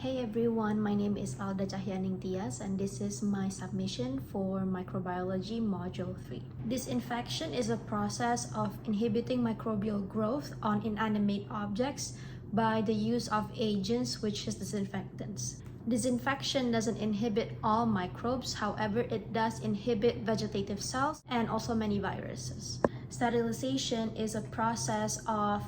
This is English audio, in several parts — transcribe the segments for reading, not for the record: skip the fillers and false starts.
Hey everyone, my name is Alda Cahyaningtyas and this is my submission for Microbiology Module 3. Disinfection is a process of inhibiting microbial growth on inanimate objects by the use of agents which is disinfectants. Disinfection doesn't inhibit all microbes, however, it does inhibit vegetative cells and also many viruses. Sterilization is a process of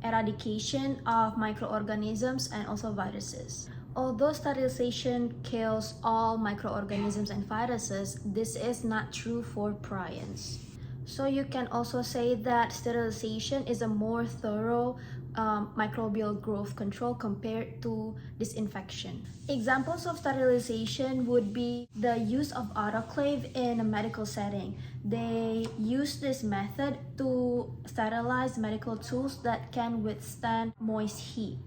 eradication of microorganisms and also viruses. Although sterilization kills all microorganisms and viruses, this is not true for prions. So you can also say that sterilization is a more thorough microbial growth control compared to disinfection. Examples of sterilization would be the use of autoclave in a medical setting. They use this method to sterilize medical tools that can withstand moist heat.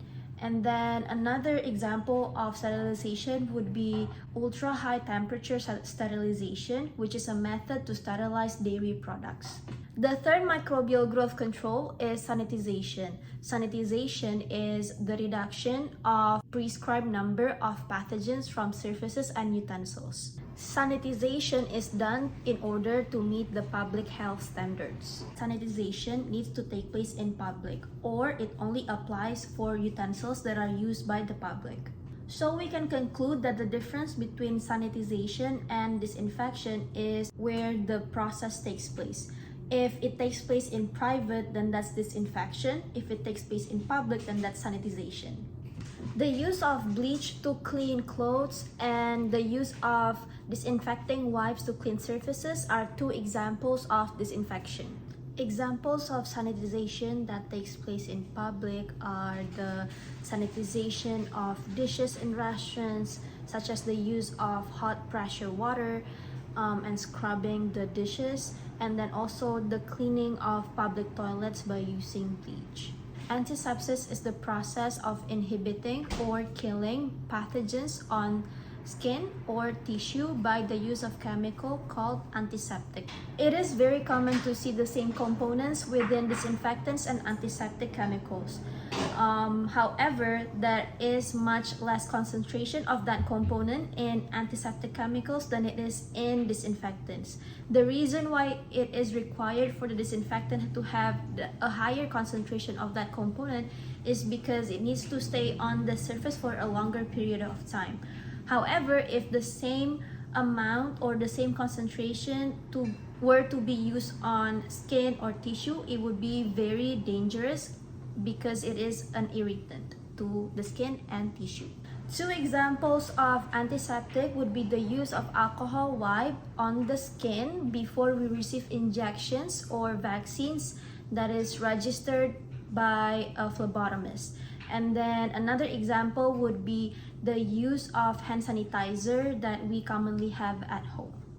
And then another example of sterilization would be ultra high temperature sterilization, which is a method to sterilize dairy products. The third microbial growth control is sanitization. Sanitization is the reduction of prescribed number of pathogens from surfaces and utensils. Sanitization is done in order to meet the public health standards. Sanitization needs to take place in public, or it only applies for utensils that are used by the public. So we can conclude that the difference between sanitization and disinfection is where the process takes place. If it takes place in private, then that's disinfection. If it takes place in public, then that's sanitization. The use of bleach to clean clothes and the use of disinfecting wipes to clean surfaces are two examples of disinfection. Examples of sanitization that takes place in public are the sanitization of dishes in restaurants, such as the use of hot pressure water and scrubbing the dishes, and then also the cleaning of public toilets by using bleach. Antisepsis is the process of inhibiting or killing pathogens on skin or tissue by the use of chemical called antiseptic. It is very common to see the same components within disinfectants and antiseptic chemicals. However, there is much less concentration of that component in antiseptic chemicals than it is in disinfectants. The reason why it is required for the disinfectant to have a higher concentration of that component is because it needs to stay on the surface for a longer period of time. However, if the same amount or the same concentration were to be used on skin or tissue, it would be very dangerous because it is an irritant to the skin and tissue. Two examples of antiseptic would be the use of alcohol wipe on the skin before we receive injections or vaccines that is registered by a phlebotomist. And then another example would be the use of hand sanitizer that we commonly have at home.